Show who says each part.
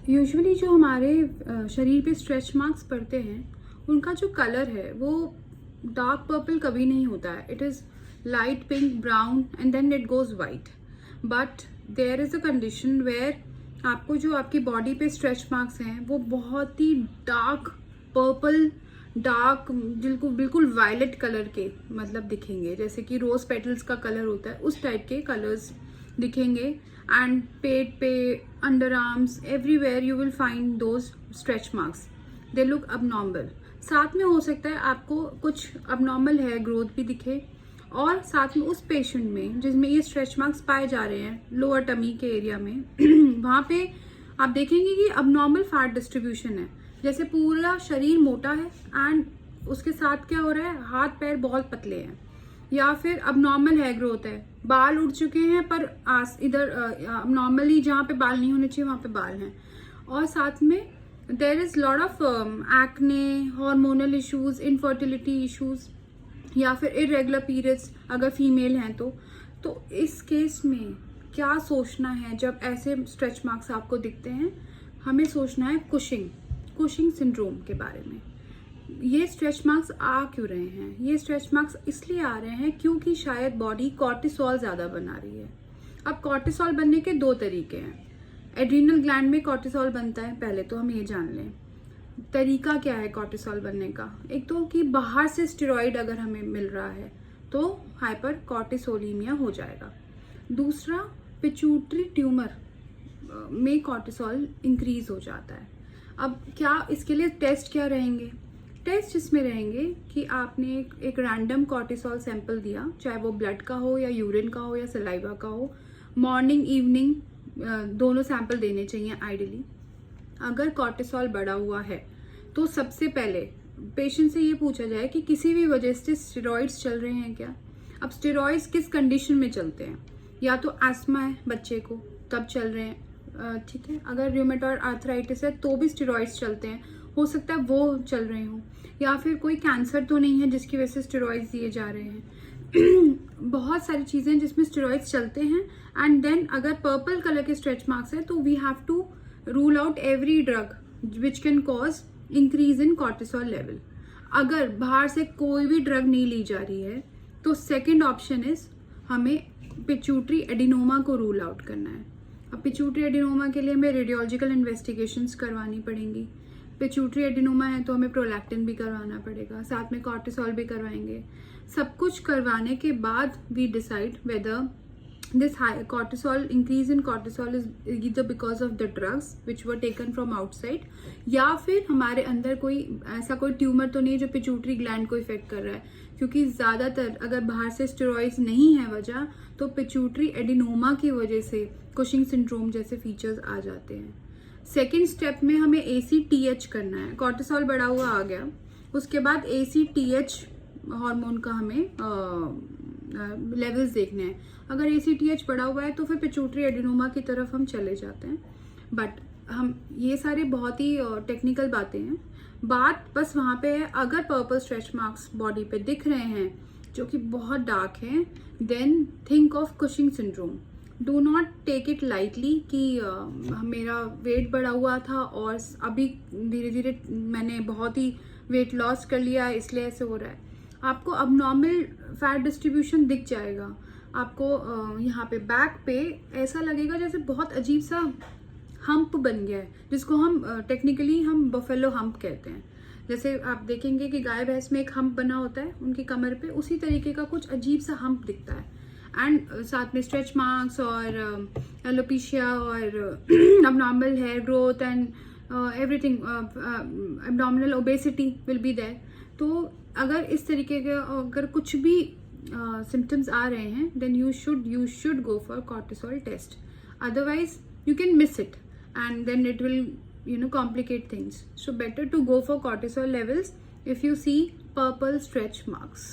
Speaker 1: Usually जो हमारे शरीर पे स्ट्रेच मार्क्स पड़ते हैं उनका जो कलर है वो डार्क पर्पल कभी नहीं होता है. It is light pink, brown and then it goes white. But there is a condition where आपको जो आपकी बॉडी पे स्ट्रेच मार्क्स हैं वो बहुत ही डार्क पर्पल, डार्क बिल्कुल बिल्कुल वायलेट कलर के मतलब दिखेंगे, जैसे कि रोज पेटल्स का कलर होता है उस टाइप के कलर्स दिखेंगे. एंड पेट पे, under arms, everywhere you will find those stretch marks. They look abnormal. साथ में हो सकता है आपको कुछ अबनॉर्मल हेयर ग्रोथ भी दिखे, और साथ में उस पेशेंट में जिसमें ये स्ट्रेच मार्क्स पाए जा रहे हैं लोअर टमी के एरिया में वहाँ पे आप देखेंगे कि अबनॉर्मल फैट डिस्ट्रीब्यूशन है, जैसे पूरा शरीर मोटा है एंड उसके साथ क्या हो रहा है, हाथ पैर बहुत पतले हैं. या फिर अबनॉर्मल हेयर ग्रोथ है, बाल उड़ चुके हैं पर इधर अबनॉर्मली जहाँ पे बाल नहीं होने चाहिए वहाँ पे बाल हैं. और साथ में there is lot of acne, hormonal issues, infertility issues, या फिर इरेगुलर पीरियड्स अगर फीमेल हैं तो इस केस में क्या सोचना है जब ऐसे स्ट्रेच मार्क्स आपको दिखते हैं? हमें सोचना है कुशिंग सिंड्रोम के बारे में. ये स्ट्रेच मार्क्स आ क्यों रहे हैं? ये स्ट्रेच मार्क्स इसलिए आ रहे हैं क्योंकि शायद बॉडी कॉर्टिसोल ज्यादा बना रही है. अब कॉर्टिसोल बनने के दो तरीके हैं. एड्रीनल ग्लैंड में कॉर्टिसोल बनता है, पहले तो हम ये जान लें. तरीका क्या है कॉर्टिसोल बनने का? एक तो कि बाहर से स्टेरॉइड अगर हमें मिल रहा है तो हाइपर कॉर्टिसोलीमिया हो जाएगा. दूसरा, पिट्यूटरी ट्यूमर में कॉर्टिसोल इंक्रीज हो जाता है. अब क्या इसके लिए टेस्ट क्या रहेंगे? टेस्ट इसमें रहेंगे कि आपने एक रैंडम कॉर्टिसोल सैंपल दिया, चाहे वो ब्लड का हो या यूरिन का हो या सलाइवा का हो. मॉर्निंग इवनिंग दोनों सैंपल देने चाहिए आइडियली. अगर कॉर्टिसोल बढ़ा हुआ है तो सबसे पहले पेशेंट से ये पूछा जाए कि किसी भी वजह से स्टेरॉइड्स चल रहे हैं क्या. अब स्टेरॉइड्स किस कंडीशन में चलते हैं? या तो एस्मा है बच्चे को तब चल रहे हैं, ठीक है. अगर रूमेटॉइड आर्थराइटिस है तो भी स्टेरॉइड्स चलते हैं, हो सकता है वो चल रहे हों. या फिर कोई कैंसर तो नहीं है जिसकी वजह से स्टेरॉइड्स दिए जा रहे हैं. बहुत सारी चीजें जिसमें स्टेरॉइड्स चलते हैं. एंड देन अगर पर्पल कलर के स्ट्रेच मार्क्स है तो we have to rule out every drug which can cause increase in cortisol level. अगर बाहर से कोई भी ड्रग नहीं ली जा रही है तो सेकेंड ऑप्शन इज हमें पिट्यूटरी एडिनोमा को रूल आउट करना है. अब पिट्यूटरी एडिनोमा के लिए हमें रेडियोलॉजिकल इन्वेस्टिगेशंस करवानी पड़ेंगी. पिट्यूटरी एडिनोमा है तो हमें प्रोलैक्टिन भी करवाना पड़ेगा, साथ में कॉर्टिसोल भी करवाएंगे. सब कुछ करवाने के बाद we decide whether this high cortisol increase in cortisol is either because of the drugs which were taken from outside, या फिर हमारे अंदर कोई ऐसा कोई ट्यूमर तो नहीं है जो पिट्यूटरी ग्लैंड को इफेक्ट कर रहा है. क्योंकि ज्यादातर अगर बाहर से स्टेरॉइड्स नहीं है वजह तो पिट्यूटरी एडिनोमा की वजह से कुशिंग सिंड्रोम जैसे फीचर्स आ जाते हैं. सेकेंड स्टेप में हमें ACTH करना है. कॉर्टिसोल बढ़ा हुआ आ गया, उसके बाद ACTH हार्मोन का हमें लेवल्स देखने हैं. अगर ACTH बढ़ा हुआ है तो फिर पिट्यूटरी एडिनोमा की तरफ हम चले जाते हैं. बट हम ये सारे बहुत ही टेक्निकल बातें हैं. बात बस वहाँ पे है, अगर पर्पल स्ट्रेच मार्क्स बॉडी पे दिख रहे हैं जो कि बहुत डार्क हैं, then think of Cushing syndrome. Do not take it lightly कि मेरा वेट बढ़ा हुआ था और अभी धीरे धीरे मैंने बहुत ही वेट लॉस कर लिया है इसलिए ऐसे हो रहा है. आपको अबनॉर्मल फैट डिस्ट्रीब्यूशन दिख जाएगा. आपको यहाँ पे बैक पे ऐसा लगेगा जैसे बहुत अजीब सा हम्प बन गया है, जिसको हम टेक्निकली हम बफेलो हम्प कहते हैं. जैसे आप देखेंगे कि गाय भैंस में एक हम्प बना होता है उनकी कमर पे, उसी तरीके का कुछ अजीब सा हम्प दिखता है. एंड साथ में स्ट्रेच मार्क्स और एलोपेशिया और abnormal hair growth and everything, abdominal obesity will be there. तो अगर इस तरीके के अगर कुछ भी सिम्टम्स आ रहे हैं then you should go for cortisol test. Otherwise you can miss it and then it will complicate things. So better to go for cortisol levels if you see purple stretch marks.